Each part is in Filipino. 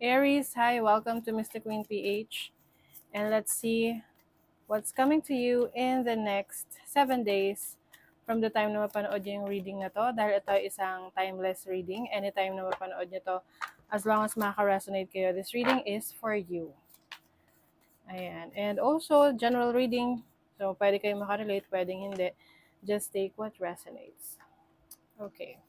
Aries, hi, welcome to Mystic Queen PH. And let's see what's coming to you in the next 7 days from the time na mapanood nyo yung reading na to. Dahil ito ay isang timeless reading. Anytime na mapanood nyo to, as long as makaka-resonate kayo, this reading is for you. Ayan. And also, general reading. So, pwede kayo makarelate, pwedeng hindi. Just take what resonates. Okay.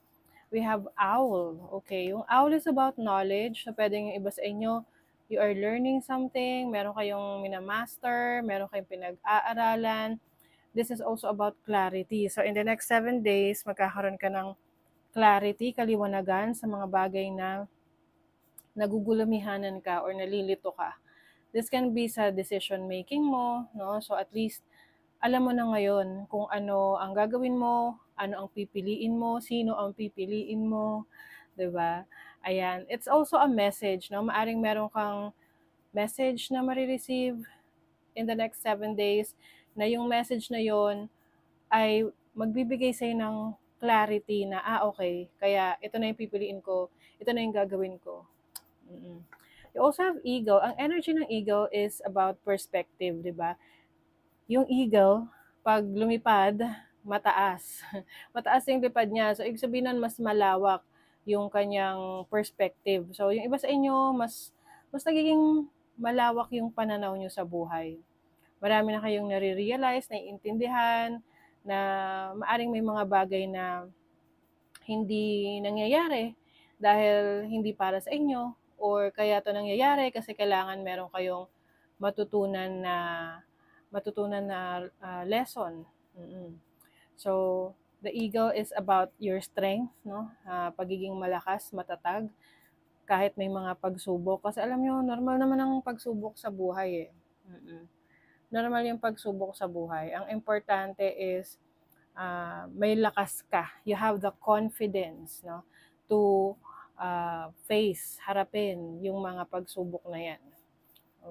We have owl. Okay, yung owl is about knowledge. So, pwedeng yung iba sa inyo, you are learning something, meron kayong minamaster, meron kayong pinag-aaralan. This is also about clarity. So, in the next 7 days, magkakaroon ka ng clarity, kaliwanagan sa mga bagay na nagugulumihanan ka or nalilito ka. This can be sa decision making mo, no? So, at least, alam mo na ngayon kung ano ang gagawin mo, ano ang pipiliin mo, sino ang pipiliin mo, 'di ba? Ayan, it's also a message, no? Maaring meron kang message na marireceive in the next 7 days na yung message na yon ay magbibigay sa'yo ng clarity na, okay, kaya ito na yung pipiliin ko, ito na yung gagawin ko. You also have eagle. Ang energy ng eagle is about perspective, di ba? Yung eagle, pag lumipad, mataas. Mataas yung lipad niya. So, ibig sabihin nun, mas malawak yung kanyang perspective. So, yung iba sa inyo, mas nagiging malawak yung pananaw nyo sa buhay. Marami na kayong nare-realize, naiintindihan, na maaring may mga bagay na hindi nangyayari dahil hindi para sa inyo, or kaya to nangyayari kasi kailangan meron kayong matutunan na lesson. So, the eagle is about your strength, no? Pagiging malakas, matatag, kahit may mga pagsubok. Kasi alam nyo, normal naman ang pagsubok sa buhay eh. Normal yung pagsubok sa buhay. Ang importante is, may lakas ka. You have the confidence, no? To harapin yung mga pagsubok na yan.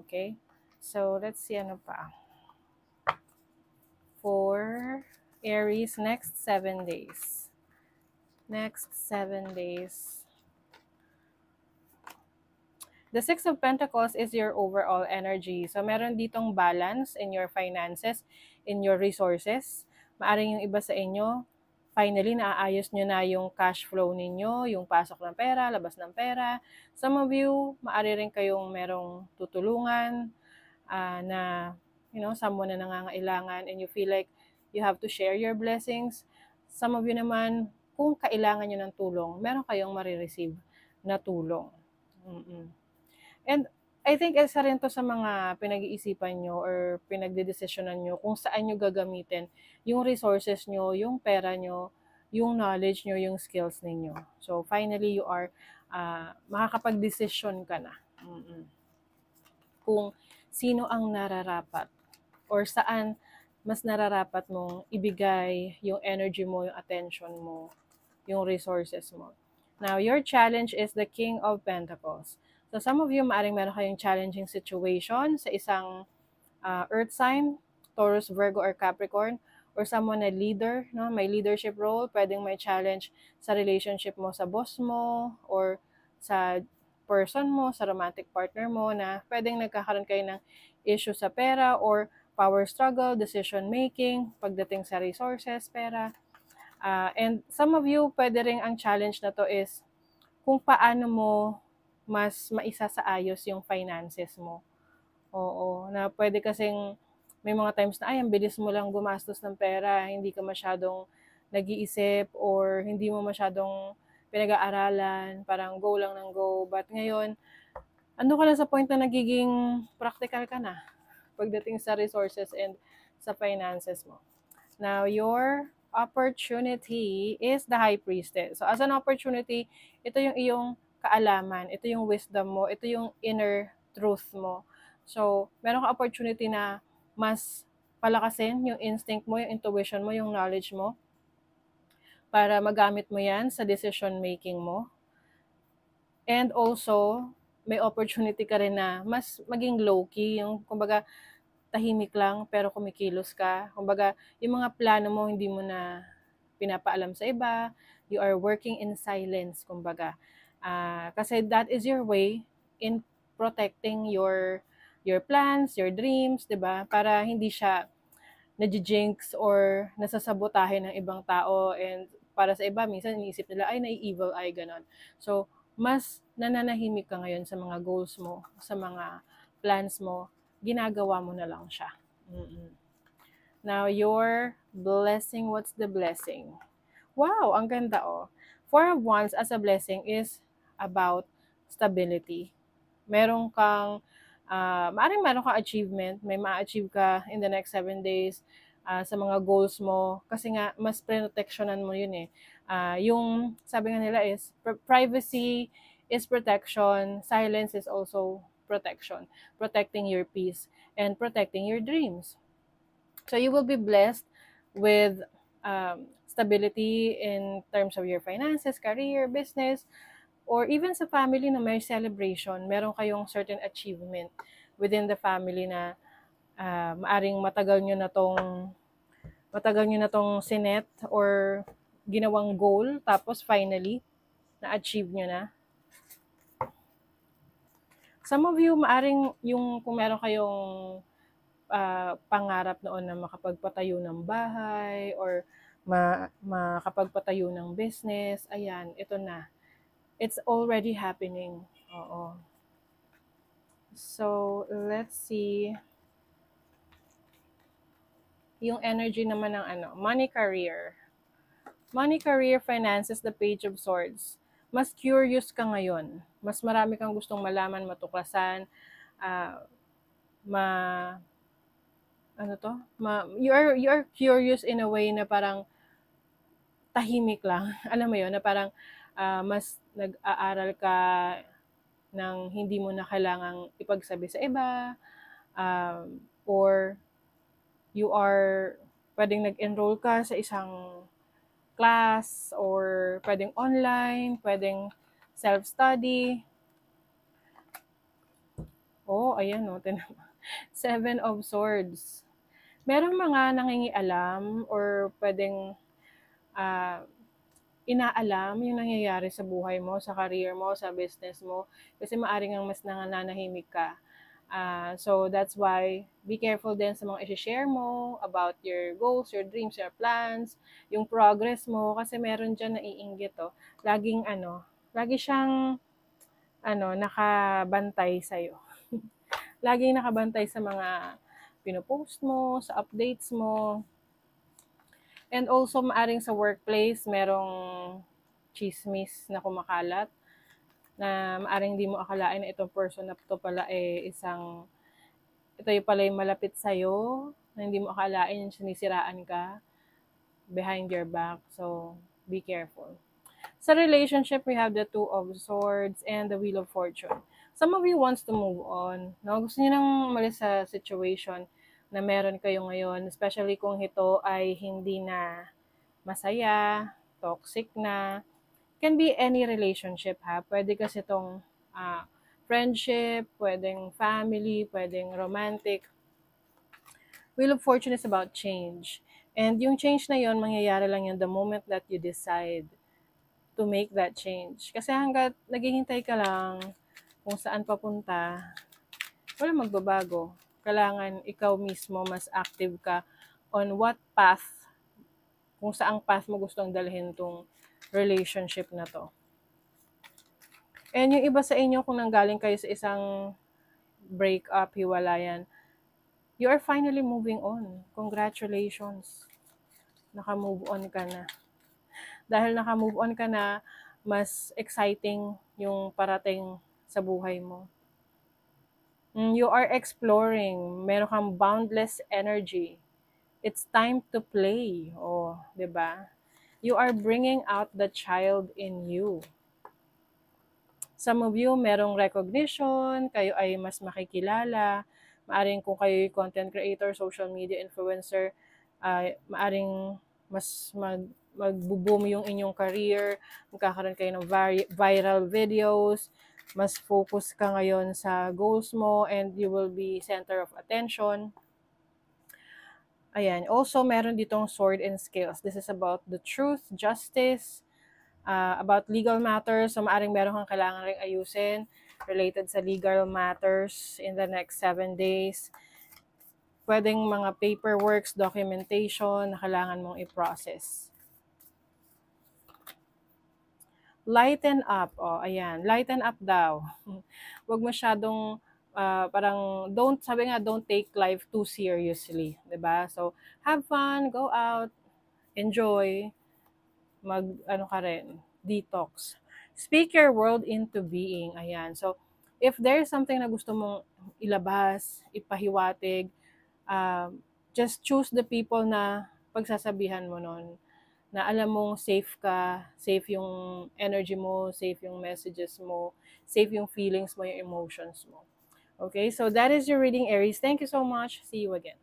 Okay? So, let's see ano pa. For Aries, next 7 days. Next 7 days. The Six of Pentacles is your overall energy. So, meron ditong balance in your finances, in your resources. Maaring yung iba sa inyo, finally, naaayos nyo na yung cash flow ninyo, yung pasok ng pera, labas ng pera. Some of you, maaari rin kayong merong tutulungan na, someone na nangangailangan and you feel like you have to share your blessings. Some of you naman, kung kailangan nyo ng tulong, meron kayong marireceive na tulong. And I think isa rin to sa mga pinag-iisipan nyo or pinagdedesisyonan nyo kung saan nyo gagamitin yung resources nyo, yung pera nyo, yung knowledge nyo, yung skills ninyo. So finally, you are makakapag-desisyon ka na. Kung sino ang nararapat or saan mas nararapat mong ibigay yung energy mo, yung attention mo, yung resources mo. Now, your challenge is the King of Pentacles. So, some of you, maaring meron kayong challenging situation sa isang earth sign, Taurus, Virgo, or Capricorn, or someone na leader, no? May leadership role, pwedeng may challenge sa relationship mo sa boss mo, or sa person mo, sa romantic partner mo, na pwedeng nagkakaroon kayo ng issue sa pera, or power struggle, decision making, pagdating sa resources, pera. And some of you, pwede rin ang challenge na to is kung paano mo mas maisa sa ayos yung finances mo. Oo, na pwede kasing may mga times na, ang bilis mo lang gumastos ng pera, hindi ka masyadong nag-iisip or hindi mo masyadong pinag-aaralan, parang go lang ng go. But ngayon, ano ka na sa point na nagiging practical ka na pagdating sa resources and sa finances mo. Now, your opportunity is the High Priestess. So, as an opportunity, ito yung iyong kaalaman, ito yung wisdom mo, ito yung inner truth mo. So, meron ka opportunity na mas palakasin yung instinct mo, yung intuition mo, yung knowledge mo, para magamit mo yan sa decision making mo. And also, may opportunity ka rin na mas maging low-key, yung kumbaga tahimik lang pero kumikilos ka. Kumbaga, yung mga plano mo hindi mo na pinapaalam sa iba, you are working in silence, kumbaga. Kasi that is your way in protecting your plans, your dreams, 'di ba? Para hindi siya nadjinx or nasasabotahe ng ibang tao, and para sa iba minsan iniisip nila ay nai-evil eye ganon. So mas nananahimik ka ngayon sa mga goals mo, sa mga plans mo, ginagawa mo na lang siya. Now your blessing, what's the blessing? Wow, ang ganda oh. Four of Wands as a blessing is about stability. Meron kang maaaring meron kang achievement, may ma-achieve ka in the next 7 days sa mga goals mo, kasi nga mas proteksyonan mo yun eh. Yung sabi nga nila is privacy is protection, silence is also protection, protecting your peace and protecting your dreams. So you will be blessed with stability in terms of your finances, career, business, or even sa family na may celebration, meron kayong certain achievement within the family na maaring matagal nyo na tong sinet or ginawang goal, tapos finally na-achieve nyo na. Some of you, maaring yung kung meron kayong pangarap noon na makapagpatayo ng bahay or makapagpatayo ng business, ayan, ito na. It's already happening. Oo. So, let's see. Yung energy naman ng money, career. Money, career, finances, the Page of Swords. Mas curious ka ngayon. Mas marami kang gustong malaman, matuklasan, you are curious in a way na parang tahimik lang. Alam mo yun, na parang mas nag-aaral ka ng hindi mo na kailangang ipagsabi sa iba, or you are pwedeng nag-enroll ka sa isang class, or pwedeng online, pwedeng self-study. Oh, ayan o, 7 of Swords. Merong mga nangingialam or pwedeng inaalam yung nangyayari sa buhay mo, sa career mo, sa business mo, kasi maaring ang mas nananahimik ka. So that's why be careful din sa mga i-share mo about your goals, your dreams, your plans, yung progress mo, kasi meron dyan naiinggit oh. Lagi siyang nakabantay sa'yo. Laging nakabantay sa mga pinopost mo, sa updates mo. And also, maaring sa workplace, merong chismis na kumakalat na maaring di mo akalain na itong person na ito pala ito yung pala yung malapit sa'yo, na hindi mo akalain yung sinisiraan ka behind your back. So, be careful. Sa relationship, we have the Two of Swords and the Wheel of Fortune. Some of you wants to move on. No? Gusto niyo nang umalis sa situation na meron kayo ngayon, especially kung ito ay hindi na masaya, toxic na. Can be any relationship ha. Pwede kasi itong friendship, pwedeng family, pwedeng romantic. Wheel of Fortune is about change. And yung change na yon, mangyayari lang yun the moment that you decide to make that change. Kasi hanggat naghihintay ka lang kung saan papunta, wala magbabago. Kailangan ikaw mismo mas active ka on what path, kung saang path mo gustong dalhin tong relationship na to. And yung iba sa inyo, kung nanggaling kayo sa isang breakup, hiwalayan, you are finally moving on. Congratulations. Naka-move on ka na. Dahil naka-move on ka na, mas exciting yung parating sa buhay mo. You are exploring. Meron kang boundless energy. It's time to play. Oh, 'di ba? You are bringing out the child in you. Some of you, merong recognition, kayo ay mas makikilala. Maaring kung kayo ay content creator, social media influencer, maaring mas magbo-boom yung inyong career, magkakaroon kayo ng viral videos, mas focus ka ngayon sa goals mo, and you will be center of attention. Ayan. Also, meron ditong sword and scales. This is about the truth, justice, about legal matters. So, maaring meron kang kailangan ring ayusin. related sa legal matters in the next 7 days. Pwedeng mga paperworks, documentation na kailangan mong i-process. Lighten up. Oh, ayan. Lighten up daw. Huwag masyadong parang sabi nga, don't take life too seriously, 'di ba? So, have fun, go out, enjoy, ano ka rin, detox. Speak your world into being. Ayan. So, if there's something na gusto mong ilabas, ipahiwatig, just choose the people na pagsasabihan mo nun, na alam mong safe ka, safe yung energy mo, safe yung messages mo, safe yung feelings mo, yung emotions mo. Okay, so that is your reading, Aries. Thank you so much. See you again.